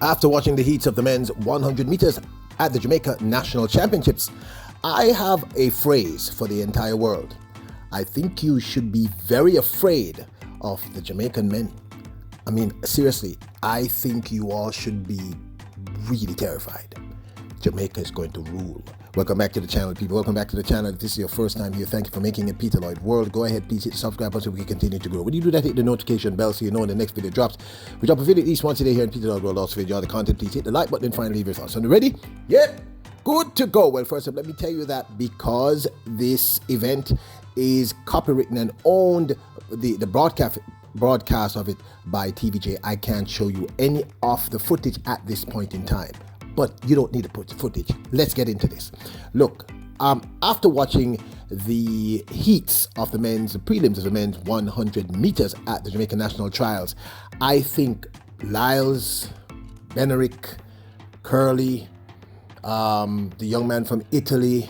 After watching the heats of the men's 100 meters at the Jamaica National Championships, I have a phrase for the entire world. I think you should be very afraid of the Jamaican men. I mean, seriously, I think you all should be really terrified. Jamaica is going to rule. Welcome back to the channel, people. Welcome back to the channel. If this is your first time here, thank you for making it Peter Lloyd World. Go ahead, please hit the subscribe button so we can continue to grow. When you do that, hit the notification bell so you know when the next video drops. We drop a video at least once a day here in Peter Lloyd World. Also, if you enjoy the content, please hit the like button and finally leave your thoughts. So, ready? Yep. Good to go. Well, first up, let me tell you that because this event is copywritten and owned, the broadcast of it by TVJ, I can't show you any of the footage at this point in time. But you don't need to put footage. Let's get into this. Look, after watching the heats of the prelims of the men's 100 meters at the Jamaica National Trials, I think Lyles, Benerick, Curly, the young man from Italy,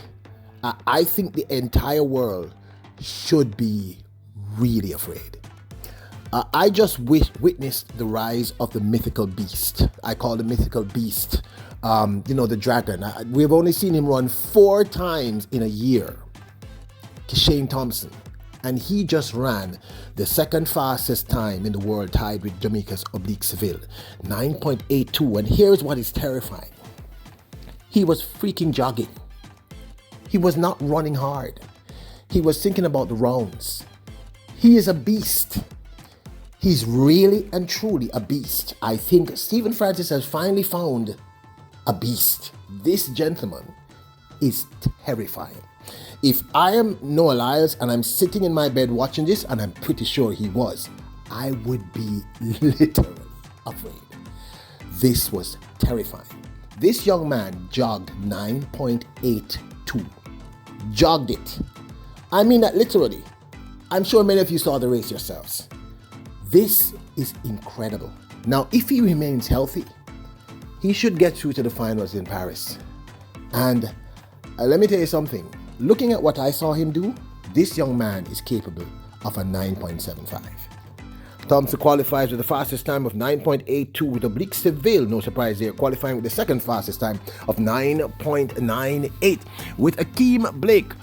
I think the entire world should be really afraid. I just witnessed the rise of the mythical beast. I call the mythical beast, the dragon. We've only seen him run 4 times in a year. Kishane Thompson. And he just ran the second fastest time in the world, tied with Jamaica's Oblique Seville, 9.82. And here's what is terrifying. He was freaking jogging. He was not running hard. He was thinking about the rounds. He is a beast. He's really and truly a beast. I think Stephen Francis has finally found a beast. This gentleman is terrifying. If I am Noah Lyles and I'm sitting in my bed watching this, and I'm pretty sure he was, I would be literally afraid. This was terrifying. This young man jogged 9.82. Jogged it. I mean that literally. I'm sure many of you saw the race yourselves. This is incredible. Now, if he remains healthy, he should get through to the finals in Paris. And let me tell you something. Looking at what I saw him do, this young man is capable of a 9.75. Thompson qualifies with the fastest time of 9.82 with Oblique Seville, no surprise there, qualifying with the second fastest time of 9.98, with Akeem Blake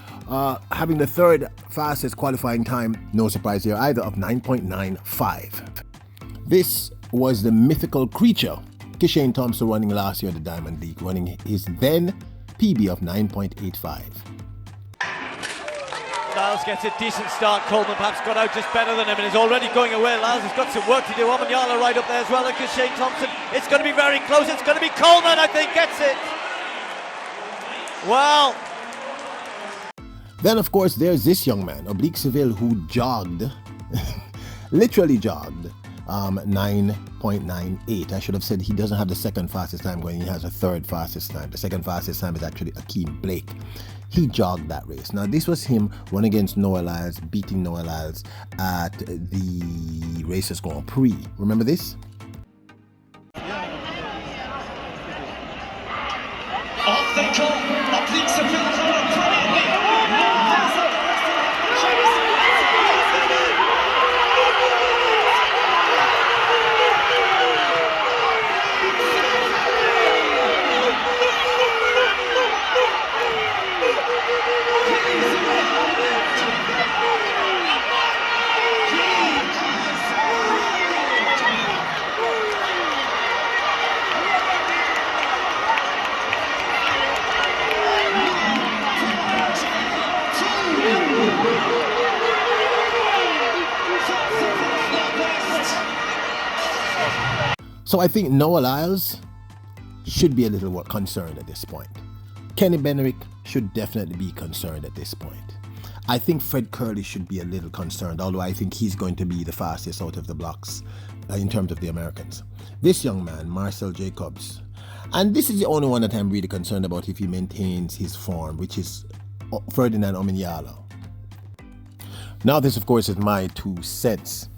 having the third fastest qualifying time, no surprise here either, of 9.95. This was the mythical creature, Kishane Thompson, running last year at the Diamond League, running his then PB of 9.85. Lyles gets a decent start. Coleman perhaps got out just better than him and is already going away. Lyles has got some work to do. Omanyala right up there as well, and Kishane Thompson. It's going to be very close. It's going to be Coleman, I think, gets it. Wow. Then, of course, there's this young man, Oblique Seville, who jogged, literally jogged, 9.98. I should have said he doesn't have the second fastest time going. He has a third fastest time. The second fastest time is actually Akeem Blake. He jogged that race. Now, this was him running against Noah Lyles, beating Noah Lyles at the Racers Grand Prix. Remember this? Off they come. Oblique Seville brilliantly. So I think Noah Lyles should be a little more concerned at this point. Kenny Benerick should definitely be concerned at this point. I think Fred Curley should be a little concerned, although I think he's going to be the fastest out of the blocks in terms of the Americans. This young man, Marcel Jacobs, and this is the only one that I'm really concerned about if he maintains his form, which is Ferdinand Omanyala. Now this, of course, is my 2 cents.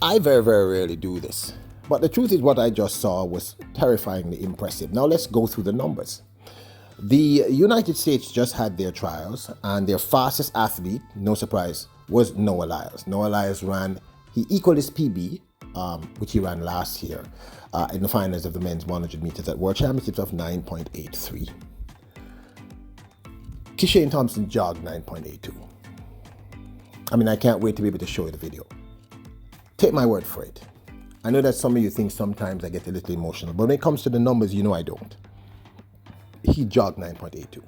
I very, very rarely do this. But the truth is what I just saw was terrifyingly impressive. Now let's go through the numbers. The United States just had their trials, and their fastest athlete, no surprise, was Noah Lyles. Noah Lyles he equaled his PB, which he ran last year. in the finals of the men's 100 meters at World Championships of 9.83. Kishane Thompson jogged 9.82. I mean, I can't wait to be able to show you the video. Take my word for it. I know that some of you think sometimes I get a little emotional, but when it comes to the numbers, you know I don't. He jogged 9.82.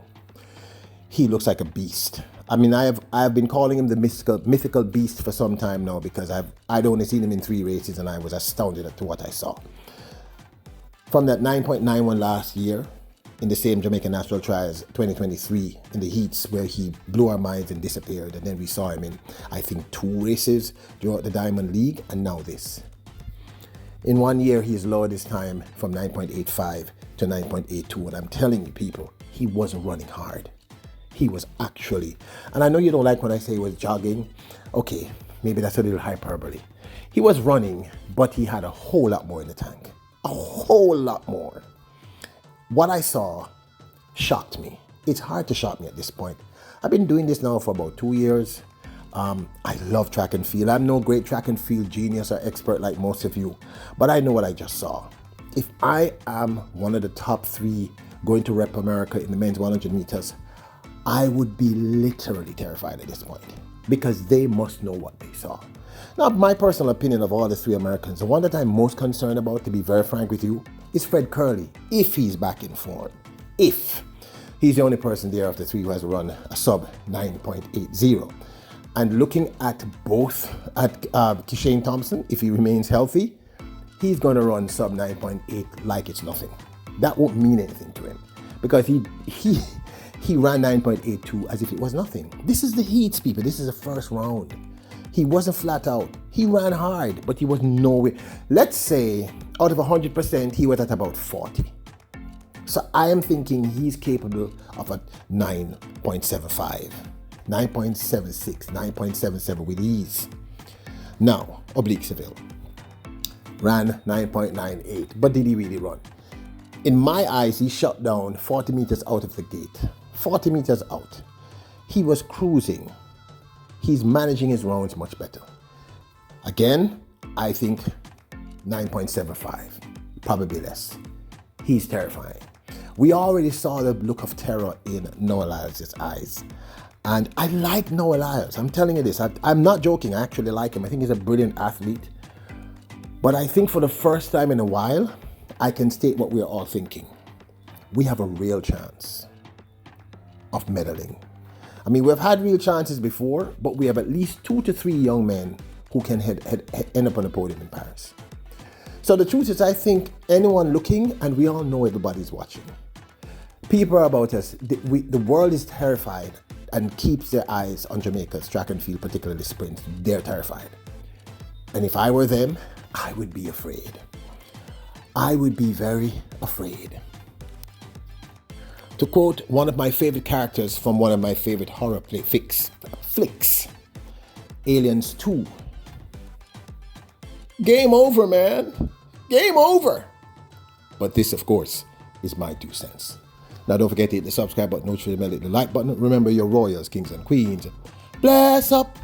He looks like a beast. I mean, I have been calling him the mythical beast for some time now, because I'd only seen him in 3 races and I was astounded at what I saw. From that 9.91 last year in the same Jamaica National Trials 2023 in the heats, where he blew our minds and disappeared, and then we saw him in, I think, 2 races throughout the Diamond League, and now this. In 1 year, he's lowered his time from 9.85 to 9.82, and I'm telling you, people, he wasn't running hard. He was actually, and I know you don't like when I say he was jogging. Okay, maybe that's a little hyperbole. He was running, but he had a whole lot more in the tank. A whole lot more. What I saw shocked me. It's hard to shock me at this point. I've been doing this now for about 2 years. I love track and field. I'm no great track and field genius or expert like most of you, but I know what I just saw. If I am one of the top 3 going to rep America in the men's 100 meters, I would be literally terrified at this point, because they must know what they saw. Now, my personal opinion of all the 3 Americans, the one that I'm most concerned about, to be very frank with you, is Fred Curley, if he's back in form. If. He's the only person there of the 3 who has run a sub 9.80. And looking at both, at Kishane Thompson, if he remains healthy, he's going to run sub 9.8 like it's nothing. That won't mean anything to him, because he ran 9.82 as if it was nothing. This is the heats, people. This is the first round. He wasn't flat out. He ran hard, but he was nowhere. Let's say out of 100%, he was at about 40. So I am thinking he's capable of a 9.75, 9.76, 9.77 with ease. Now, Oblique Seville ran 9.98, but did he really run? In my eyes, he shut down 40 meters out of the gate. 40 meters out. He was cruising. He's managing his rounds much better. Again, I think 9.75, probably less. He's terrifying. We already saw the look of terror in Noah Lyles' eyes. And I like Noah Lyles. I'm telling you this. I'm not joking. I actually like him. I think he's a brilliant athlete. But I think for the first time in a while, I can state what we're all thinking. We have a real chance of medaling. I mean, we've had real chances before, but we have at least 2 to 3 young men who can end up on the podium in Paris. So the truth is, I think anyone looking, and we all know everybody's watching. People are about us. The world is terrified and keeps their eyes on Jamaica's track and field, particularly sprint. They're terrified. And if I were them, I would be afraid. I would be very afraid. To quote one of my favorite characters from one of my favorite horror flicks, Aliens 2. Game over, man. Game over. But this, of course, is my 2 cents. Now, don't forget to hit the subscribe button, hit the like button. Remember, your royals, kings and queens. Bless up.